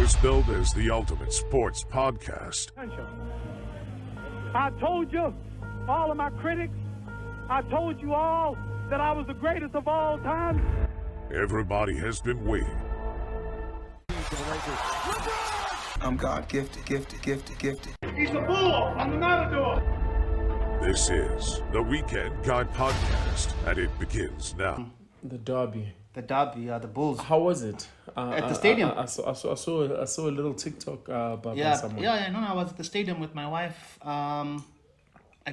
was billed as the ultimate sports podcast. I told you, all of my critics, I told you all that I was the greatest of all time. Everybody has been waiting. I'm God gifted. He's a bull. I'm the matador. This is the Weekend Guy Podcast, and it begins now. The derby. The derby, the Bulls. How was it? At the stadium. I saw a little TikTok about someone. No, I was at the stadium with my wife. I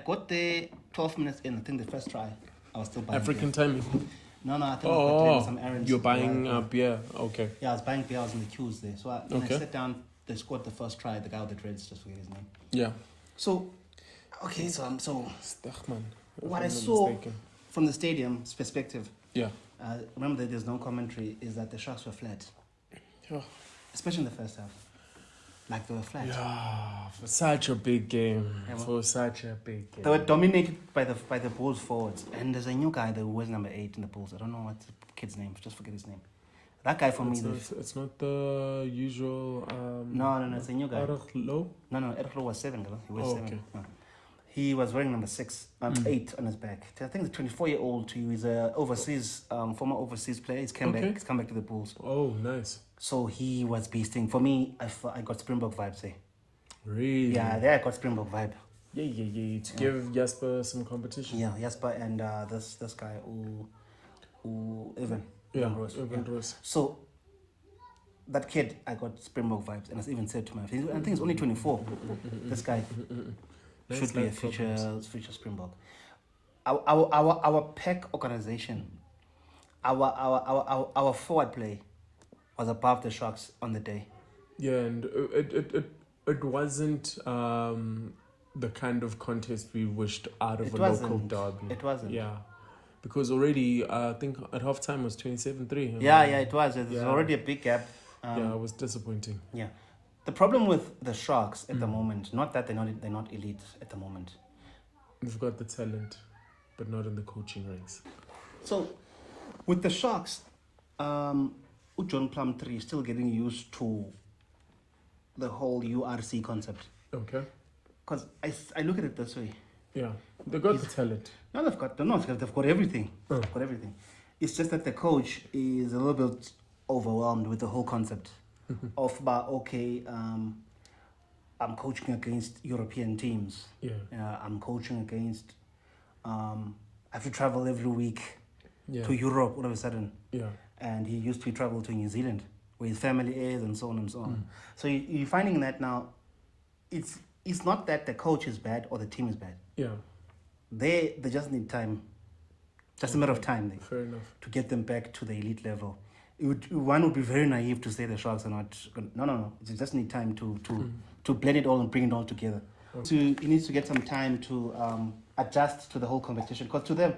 got there 12 minutes in. I think the first try. I was still buying African beer. timing. No, I think I was doing some errands. You're buying beer. Okay. Yeah, I was buying beer. I was in the queues there. So when I sat down, they scored the first try. The guy with the dreads, just forget his name. Yeah. So, okay, so Stachman, what I saw from the stadium's perspective. Yeah. Remember that there's no commentary. Is that the Sharks were flat, especially in the first half. Like they were flat. Yeah, for such a big game. They were dominated by the Bulls forwards. And there's a new guy that wears number 8 in the Bulls. I don't know what the kid's name. Just forget his name. That guy for me. It's not the usual. No, it's a new guy. Erchlo? No, Erchlo was 7. He was 7. Okay. No. He was wearing number 6, 8 on his back. I think the 24-year-old. He was a former overseas player. He's come back to the Bulls. Oh, nice. So he was beasting. For me, I got Springbok vibes there. Really? Yeah, there I got Springbok vibe. Yeah. To give Jasper some competition. Yeah, Jasper and this guy, Evan. Yeah, Evan Rose. So that kid, I got Springbok vibes, and I even said to my friends, I think he's only 24. This guy should be a future Springbok. Our pack organization, our forward play was above the Sharks on the day. Yeah, and it wasn't the kind of contest we wished out of local derby. It wasn't. Yeah. Because already, I think at halftime was 27-3. Yeah, it was. There's already a big gap. It was disappointing. Yeah. The problem with the Sharks at the moment, not that they're not elite at the moment. They've got the talent, but not in the coaching ranks. So, with the Sharks, John Plumtree is still getting used to the whole URC concept. Okay. Because I look at it this way. Yeah, they got the talent. No, they've got everything. They've got everything. It's just that the coach is a little bit overwhelmed with the whole concept of, I'm coaching against European teams. Yeah. I'm coaching against, I have to travel every week to Europe all of a sudden. Yeah. And he used to travel to New Zealand, where his family is, and so on and so on. So you're finding that now, it's not that the coach is bad or the team is bad. Yeah. They just need time. Just a matter of time. Fair enough. To get them back to the elite level. One would be very naive to say the Sharks are not... No. You just need time to blend it all and bring it all together. Okay. He needs to get some time to adjust to the whole competition. Because to them,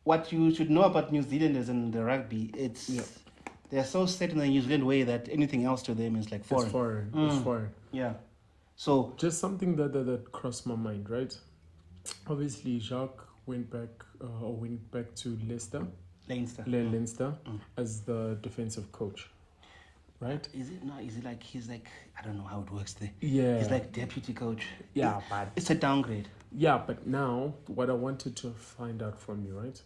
what you should know about New Zealanders and the rugby, they're so set in the New Zealand way that anything else to them is like foreign. It's foreign. Yeah. So just something that crossed my mind, right? Obviously, Jacques went back to Leinster as the defensive coach, right? Is it like he's like, I don't know how it works there. Yeah. He's like deputy coach. Yeah, but it's a downgrade. Yeah, but now what I wanted to find out from you, right?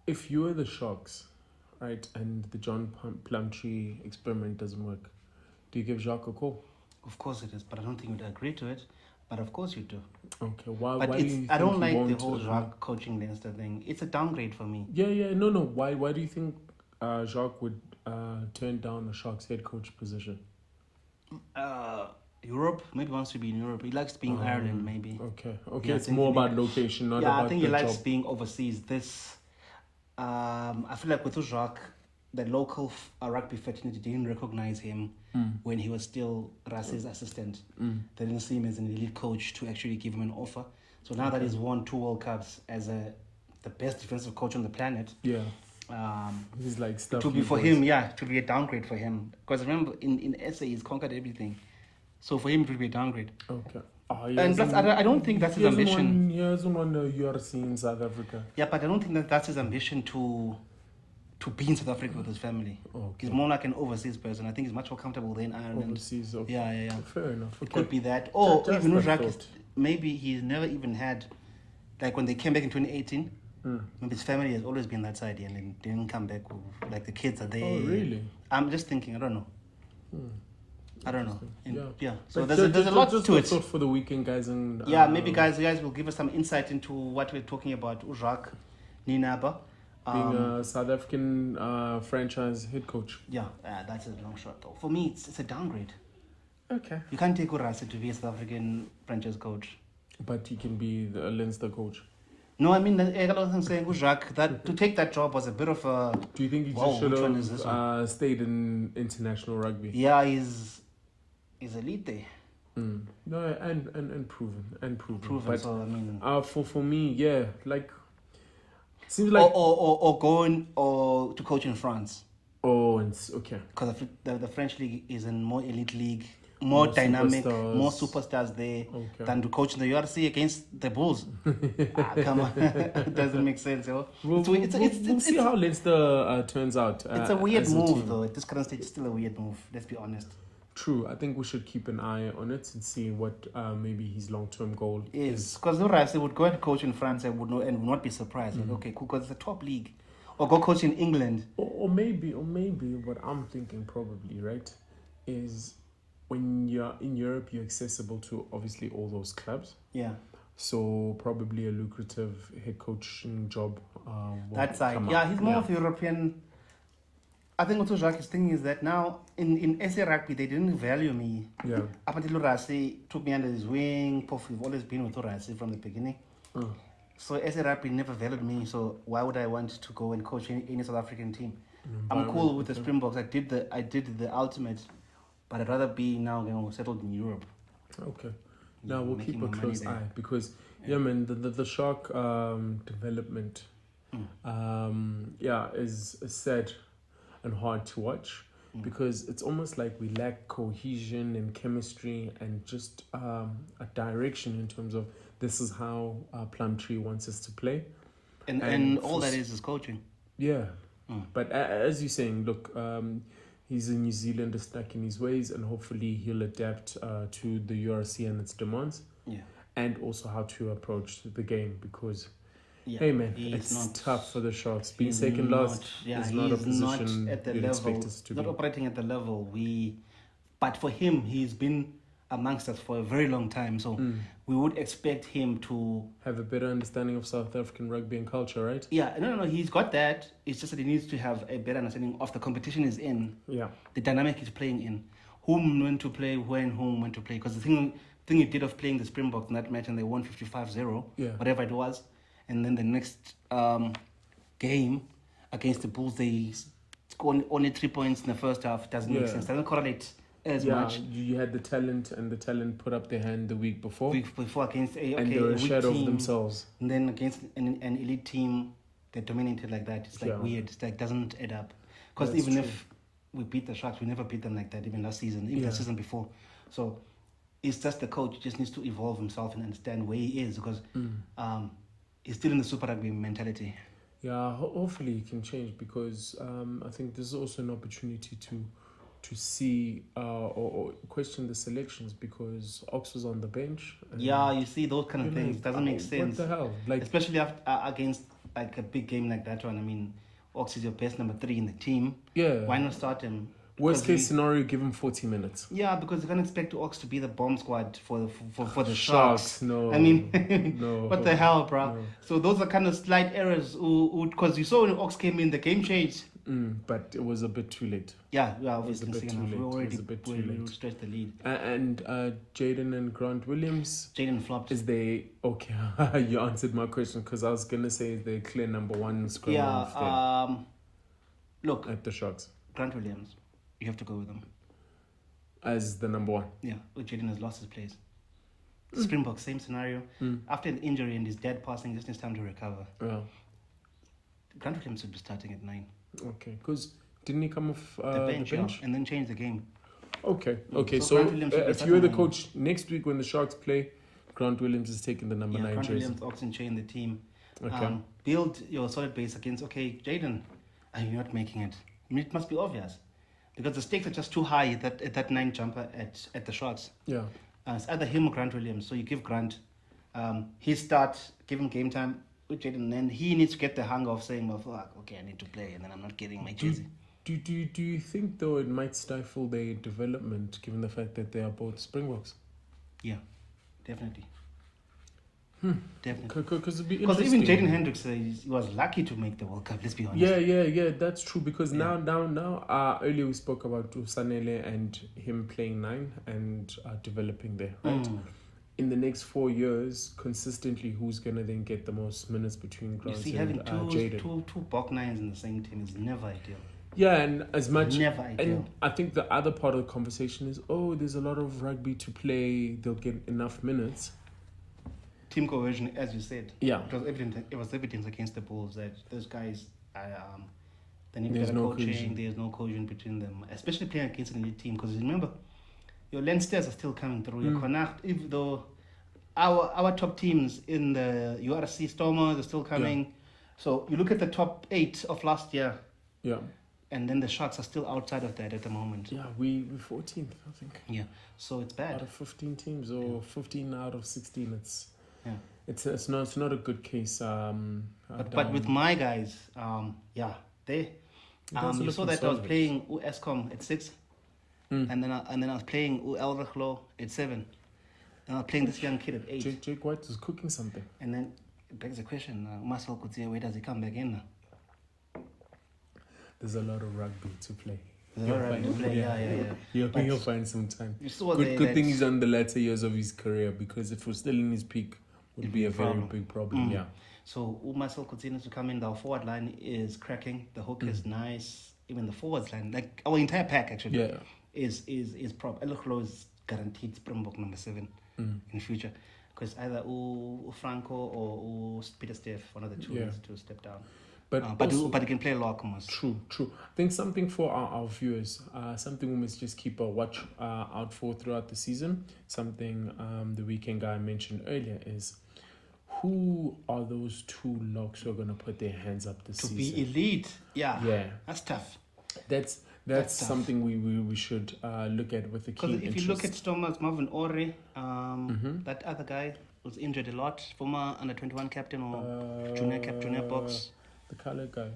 If you were the Sharks, right, and the John Plumtree experiment doesn't work, do you give Jacques a call? Of course it is, but I don't think you'd agree to it. But of course you do. Okay, why do you think I don't like the whole Jacques coaching Leinster thing. It's a downgrade for me. Yeah, no. Why do you think Jacques would turn down the Sharks head coach position? Europe, maybe wants to be in Europe. He likes being in Ireland, maybe. Okay. It's more about location, not about I think he likes job. being overseas. I feel like with Jacques, the local rugby fraternity didn't recognize him when he was still Ras's assistant. They didn't see him as an elite coach to actually give him an offer. So now that he's won 2 World Cups as the best defensive coach on the planet, he's like stuff. To be for him, to be a downgrade for him. Because remember, in SA, he's conquered everything. So for him, it would be a downgrade. Okay. And plus, I don't think that's his ambition. He hasn't won the URC in South Africa. Yeah, but I don't think that's his ambition to to be in South Africa with his family. Okay. He's more like an overseas person. I think he's much more comfortable there in Ireland. Overseas, okay. Yeah. Fair enough. It Okay. could be that. Or Just even that Ujak, thought. maybe he's never even had, like when they came back in 2018, maybe his family has always been that side and then didn't come back. Like the kids are there. Oh, really? I'm just thinking, I don't know. I don't know. Yeah. So But there's a lot just to a it. thought for the weekend, guys. And Yeah, maybe you guys will give us some insight into what we're talking about. Ujak, Ninaba. being a South African franchise head coach. Yeah, that's a long shot though. For me, it's a downgrade. Okay. You can't take Urasi to be a South African franchise coach. But he can be the Leinster coach. No, I mean, I'm saying Ujak, that to take that job was a bit of a... Do you think he Wow, just should which one is this have stayed in international rugby? Yeah, he's elite there. No, and proven. Proven, But so I mean... for me, yeah, like seems like Or going or to coach in France. okay. Because the French league is a more elite league, more dynamic, superstars. more superstars there Okay. than to coach in the URC against the Bulls. Come on, it doesn't make sense. Yo. We'll see how Leinster turns out. It's a weird as a move, team. though. At this current stage, it's still a weird move. Let's be honest. True. I think we should keep an eye on it and see what maybe his long-term goal Is because Urasi would go and coach in France and would not be surprised. Like, okay, cool, because it's a top league, or go coach in England. Or maybe what I'm thinking probably, right, is when you're in Europe, you're accessible to obviously all those clubs. Yeah, So probably a lucrative head coaching job. Will that side. come Yeah, up. he's more of European. I think what Jacques' thing is that now in SA Rugby, they didn't value me. Yeah. Up until Urasi took me under his wing. Puff, we've always been with Urasi from the beginning. So SA Rugby never valued me. So why would I want to go and coach any South African team? I'm cool with the Springboks. I did the ultimate, but I'd rather be now settled in Europe. Okay. Now we'll keep making a my close money there. eye because man, the Shark development, is sad and hard to watch because it's almost like we lack cohesion and chemistry and just a direction in terms of this is how Plumtree wants us to play. And all that is coaching. Yeah. But as you're saying, look, he's a New Zealander stuck in his ways and hopefully he'll adapt to the URC and its demands. Yeah. And also how to approach the game because, Yeah. hey man, He's it's not- tough for the Sharks. Being He's second last yeah, is not a he's position not at the you'd level, expect us to not be. operating at the level but for him, he's been amongst us for a very long time. So we would expect him to. Have a better understanding of South African rugby and culture, right? Yeah, no, he's got that. It's just that he needs to have a better understanding of the competition he's in, Yeah. the dynamic he's playing in, whom when to play, whom when to play. Because the thing he did of playing the Springboks in that match and they won 55-0, Yeah. whatever it was, and then the next game against the Bulls, they scored only 3 points in the first half. Doesn't make Yeah. sense. Doesn't correlate as Yeah, much. you had the talent and the talent put up their hand the week before Before against and they were a a weak shadow of team, themselves. and then against an elite team that dominated like that, it's like Yeah. weird. It's like doesn't add up. Because That's even true. if we beat the Sharks, we never beat them like that. Even last season, even Yeah. the season before. So it's just the coach just needs to evolve himself and understand where he is because he's still in the Super Rugby mentality. Yeah, hopefully it can change because I think this is also an opportunity to see or question the selections because Ox was on the bench. And, Yeah, you see those kind of you know, things. Doesn't make What sense. the hell? Like, Especially after, against like a big game like that one. I mean, Ox is your best number 3 in the team. yeah. Why not start him? Worst Because case scenario, give him 40 minutes. Yeah, because you can't expect Ox to be the bomb squad for the Sharks, Sharks. no. I mean, No. what the hell, bro? No. So those are kind of slight errors. Because you saw when Ox came in, the game changed. But it was a bit too late. Yeah, obviously. a bit second half. too We late. It was already a bit too we late. stretched the lead. And Jaden and Grant Williams, Jaden flopped. is they okay? You answered my question because I was gonna say is they clear number one scrum half Yeah. Look, at the Sharks Grant Williams, you have to go with him. as the number one. Yeah, Jaden has lost his place. Springbok, same scenario. After an injury and his dad passing, just needs time to recover. Yeah. Grant Williams should be starting at 9. Okay. Because didn't he come off The bench, the bench? yeah, and then change the game. Okay. Okay. So So, Grant Williams should be if you're the starting coach next week when the Sharks play, Grant Williams is taking the number 9 Grant jersey. Williams, Oxen chain the team. Okay. Build your solid base against, Jaden. are you not making it? I mean, it must be obvious. Because the stakes are just too high at that 9 jumper at the Sharks. Yeah. It's either him or Grant Williams. So you give Grant, he starts, give him game time with Jaden, and then he needs to get the hang of saying, well, fuck, okay, I need to play, and then I'm not getting my jersey. Do you think, though, it might stifle their development, given the fact that they are both Springboks? Yeah, definitely. Definitely. Because it'd be Because interesting. even Jaden Hendricks, he was lucky to make the World Cup, let's be honest. Yeah, that's true. Because now, earlier we spoke about Sanele and him playing 9 and developing there, right? In the next 4 years, consistently, who's going to then get the most minutes between You Grant see, and having Jaden? two Bok 9s in the same team is never ideal. Yeah, and as much... Never ideal. And I think the other part of the conversation is, there's a lot of rugby to play. They'll get enough minutes. Team cohesion, as you said. Yeah. It was evidence against the Bulls that those guys they need There's better no coaching. cohesion. There's no cohesion between them, especially playing against an elite team. Because remember, your Leinsters are still coming through. Your Connacht, even though our top teams in the URC Stormers are still coming. Yeah. So you look at the top 8 of last year, Yeah. and then the Sharks are still outside of that at the moment. Yeah, we're 14th, I think. Yeah. So it's Out bad. of 15 teams, or 15 out of 16. Yeah. It's not a good case. But with my guys, they. also You saw looking that I was solid. playing Eskom at 6, and then I was playing Elderglo at 7, and I was playing this young kid at 8, Jake White is cooking something. and then it begs the question: Marcel Coutier, where does he come back in now? There's a lot of rugby to play. There's a lot of rugby to play, yeah. But You'll find some time. you saw Good that- thing he's on the latter years of his career, because if we're still in his peak, would It'd be be a a very problem. big problem. Yeah. So Marcel Coutier needs to come in. The forward line is cracking. The hook is nice. Even the forwards line, like our entire pack actually, Yeah. is prop. Eloklo is guaranteed Springbok number 7 in future, because either Franco or Peter Steff, one of the two, Yeah. needs to step down. But But also- he can play a lot, almost. True. I think something for our viewers, something we must just keep a watch out for throughout the season. Something the weekend guy mentioned earlier is, who are those 2 locks who are going to put their hands up this To season? be elite, Yeah. that's tough. That's That's tough. something we should look at with the key Because if you look at interest. Stormers, Marvin Ore, that other guy was injured a lot, former under 21 captain or junior box. The color guy.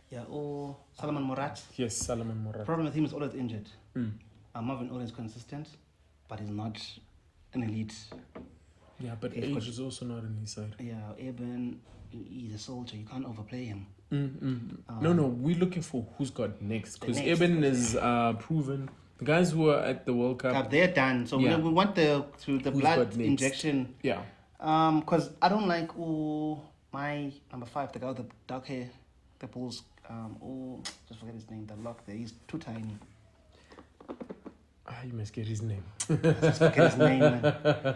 Yeah, or Salman Morat. Yes, Salomon Morat. Problem with him is always injured. Marvin Ore is consistent, but he's not an elite. Yeah, but Of age course. is also not on his side. Yeah, Eben, he's a soldier. You can't overplay him. No, we're looking for who's got next, because next, Eben is proven. The guys who are at the World Cup. They're done. So Yeah. we want the Who's blood got next? injection. Yeah. Because I don't like my number 5, the guy with the dark hair, the Bulls. Just forget his name. The lock there. He's too tiny. You must get his name. Just forget his name, man.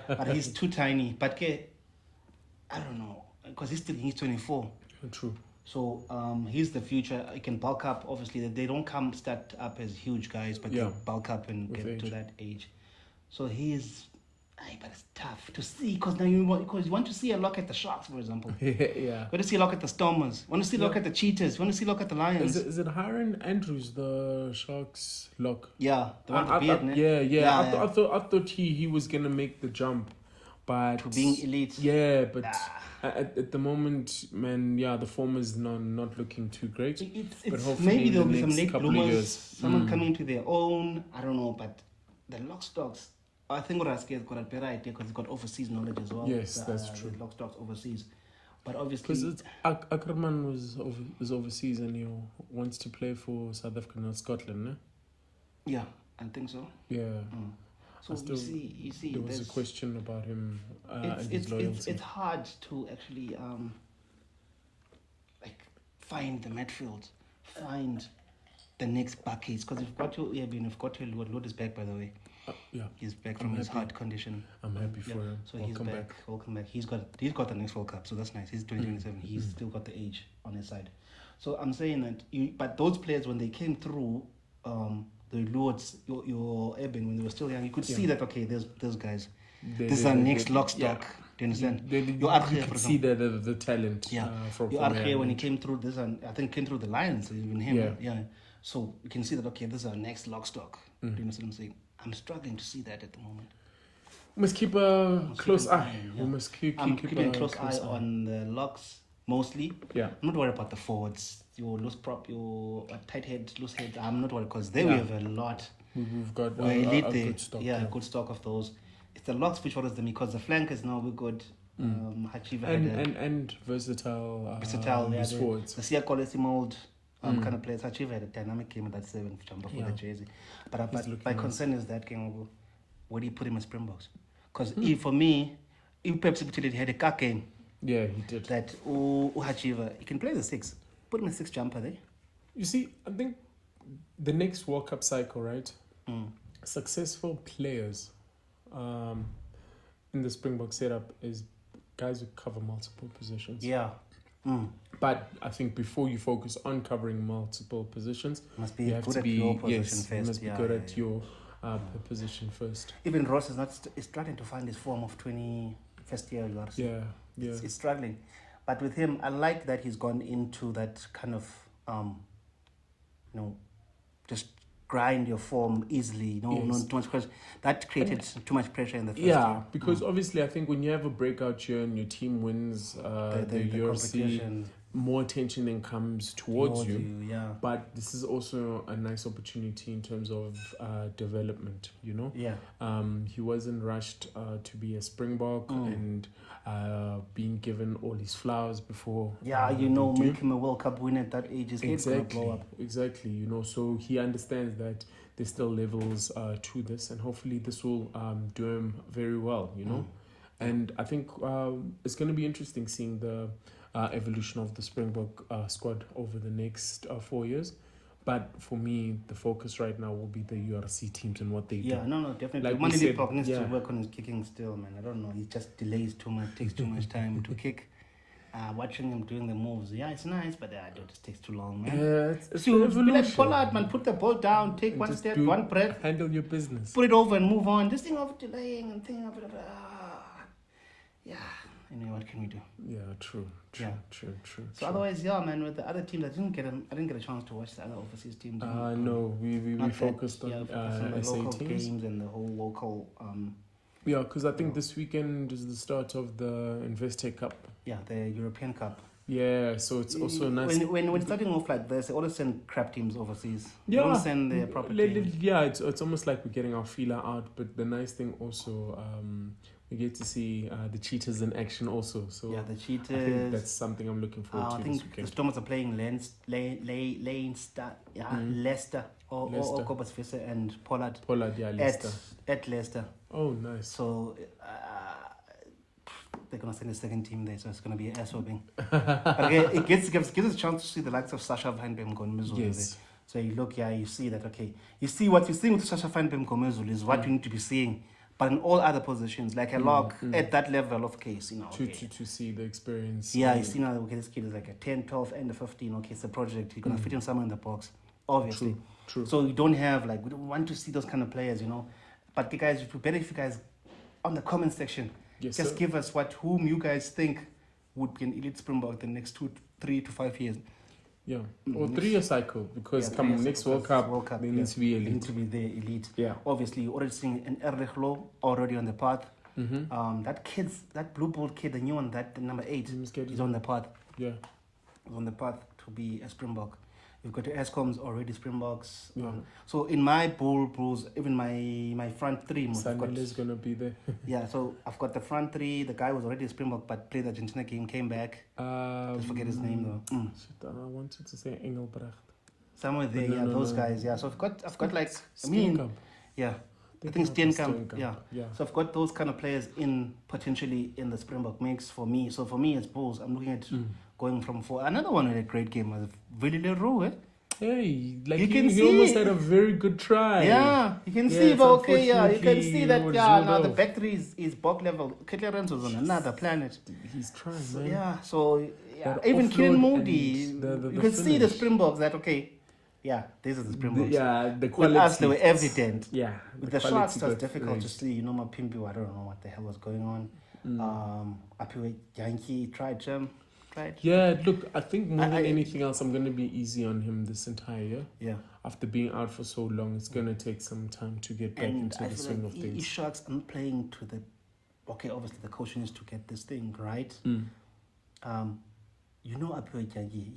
But he's too tiny. But I don't know, because he's 24. True. So he's the future. He can bulk up. Obviously, they don't start up as huge guys, but Yeah. they bulk up and With get to age. that age. So he's, but it's tough to see, because now you want to see a look at the Sharks, for example. You Yeah. want to see a look at the Stormers. You want to see a look at the Cheetahs. You want to see a look at the Lions. Is it Hiron Andrews, the Sharks lock? Yeah, the one with the beard, ne? Yeah. I thought he was gonna make the jump, but To being elite. Yeah, but at the moment, man, the form is not looking too great. But hopefully Maybe in there'll the be some next late couple of bloomers, years. someone coming into their own. I don't know, but the Lockstocks, I think Raske has got a better idea because he's got overseas knowledge as well. Yes, that's true. The Lockstocks overseas. But obviously, Because Ackerman is overseas and he wants to play for South Africa and Scotland, no? yeah, I think so. Yeah. So I still- you see, There was a there's- question about him and his loyalty. it's hard to actually find the midfield, find the next buckets, because we've got to we've got to Lord is back, by the way. Yeah, He's back from his happy. heart condition. I'm happy for him. So he's Welcome back. Welcome back. He's got the next World Cup, so that's nice. He's 2027. He's still got the age on his side. So I'm saying that but those players, when they came through, the Lords, your Eben, when they were still young, you could see that there's those guys. This is our next lock stock. Do you understand? You could see the talent. From Arche, when he came through this, and I think came through the Lions, even him. Yeah. So you can see that, okay, this is our next lock stock. Do you understand what I'm saying? I'm struggling to see that at the moment. We must keep a close eye. We must keep keeping a close eye on the locks mostly. Yeah. I'm not worried about the forwards. Your loose prop, your tight head, loose head. I'm not worried because there we have a lot. We've got a good stock. Yeah, good stock of those. It's the locks which worries them because the flankers now we're good. Hachiva and versatile. Versatile. Forwards. The Sia quality mold. Kind of players. Hachiva had a dynamic game at that 7th jumper for the jersey. But my concern is that game. Where do you put him in Springboks? Because for me, if Pepsi Butili had a car game. Yeah, he did. That Hachiva, he can play the 6. Put him in 6 jumper there. You see, I think the next World Cup cycle, right? Successful players in the Springbok setup is guys who cover multiple positions. Yeah. But I think before you focus on covering multiple positions, must be you have good to at be your position first. first. You must be good at your position first. Even Ross is struggling to find his form of 21st year URC. Yeah. It's struggling. But with him, I like that he's gone into that kind of, just grind your form easily. Not too much pressure. That created too much pressure in the first year. Because obviously I think when you have a breakout year and your team wins the UFC, more attention then comes towards you. Yeah. But this is also a nice opportunity in terms of development, Yeah. He wasn't rushed to be a Springbok and being given all his flowers before. Yeah, make him a World Cup winner at that age. His head's gonna blow up. Exactly, so he understands that there's still levels to this, and hopefully this will do him very well, And I think it's going to be interesting seeing the evolution of the Springbok squad over the next 4 years. But for me, the focus right now will be the URC teams and what they do. Yeah, no, definitely. Like Manili Pop needs to work on his kicking still, man. I don't know. He just delays too much, takes too much time to kick. Watching him doing the moves, it's nice, but it just takes too long, man. Yeah, it's be like Pollard, man. Put the ball down, take one step, one breath. Handle your business. Put it over and move on. This thing of delaying and thing of anyway, what can we do? Yeah, true. So otherwise, man, with the other teams, I didn't get a chance to watch the other overseas teams. No, we focused on the SA local teams. games and the whole local. Yeah, because I think this weekend is the start of the Investec Cup. Yeah, the European Cup. Yeah, so it's also nice. When starting off like this, they always send crap teams overseas. Yeah, they don't send their proper teams. Yeah, it's almost like we're getting our feeler out. But the nice thing also, we get to see the cheaters in action also. So yeah, the cheaters. I think that's something I'm looking forward to this weekend. The Stormers are playing Leicester or Cobus Visser and Pollard. Leicester. At Leicester. Oh, nice. So they're going to send a second team there, so it's going to be ass whooping. Okay, it gives us a chance to see the likes of Sasha Van Bem Gomezul. Yes. So you look, you see that, okay. You see what you're seeing with Sasha Van Bem Gomezul is what you need to be seeing. But in all other positions, like a lock at that level of case, To see the experience. Yeah, you see now, okay, this kid is like a 10, 12, and a 15. Okay, it's a project. You're going to fit him somewhere in the box, obviously. True. So you don't have, we don't want to see those kind of players, But guys, it would be better if you guys, on the comment section, just give us whom you guys think would be an elite Springbok the next 3 to 5 years. Yeah, or 3-year cycle, because come next World Cup, they need to be elite. They need to be there, elite. Yeah. Obviously, you're already seeing an Erlichlo already on the path. That blue ball kid, the new one, the number 8, is on the path. Yeah. He's on the path to be a Springbok. You've got your Escoms already Springboks. Yeah. So in my bulls, even my front three. Sihle is going to be there. Yeah, so I've got the front three. The guy was already a Springbok, but played the Argentina game, came back. I forget his name though. Shit, I wanted to say Engelbrecht. Somewhere there, those guys. Yeah, so I've got like, yeah. I think Steenkamp. Yeah. So I've got those kind of players potentially in the Springbok mix for me. So for me, it's Bulls. I'm looking at going from 4. Another one with a great game was Willy Leroux. Hey, like he almost had a very good try. Yeah, you can see, but okay, you can see that. Yeah, now the back three is Bok level. Ketlerens was on another planet. He's trying, man. Yeah, so even Kieran Moody, you can see the Springboks that okay. Yeah, these are the Springboks. The quality. With us, they were evident. Yeah. With the Sharks, it was difficult to see. My Pimpi, I don't know what the hell was going on. Apiwe Yankee tried. Yeah, look, I think more than anything else, I'm going to be easy on him this entire year. Yeah. After being out for so long, it's going to take some time to get back into the swing of things. Sharks aren't playing to the... Okay, obviously the coach needs to get this thing right. You know, Apiwe Yankee,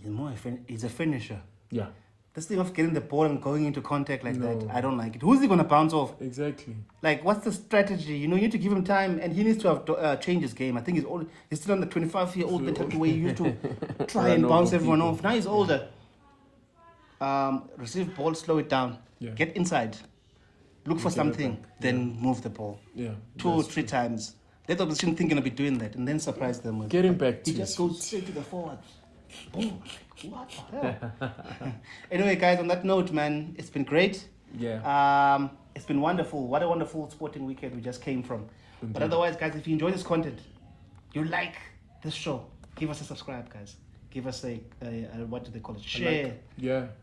he's a finisher. Yeah. This thing of getting the ball and going into contact like that, I don't like it. Who's he going to bounce off? Exactly. Like, what's the strategy? You need to give him time, and he needs to have changed his game. I think he's still on the 25-year-old mentality where he used to try and bounce everyone off. Now he's older. Receive ball, slow it down. Yeah. Get inside. Look for something, then move the ball. Yeah. 2 or 3 times. Let the opposition think going to be doing that, and then surprise them with... Get him back to He just goes straight to the forward. Boom. What the hell? Anyway, guys, on that note, man, it's been great. Yeah. It's been wonderful. What a wonderful sporting weekend we just came from. But otherwise, guys, if you enjoy this content, you like this show, give us a subscribe, guys. Give us a what do they call it? Share.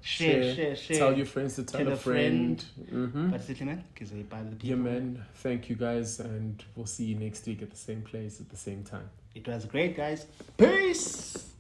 Share. Tell your friends to tell a friend. But Sihle, man, because they buy the people. Yeah, man. Thank you, guys, and we'll see you next week at the same place at the same time. It was great, guys. Peace.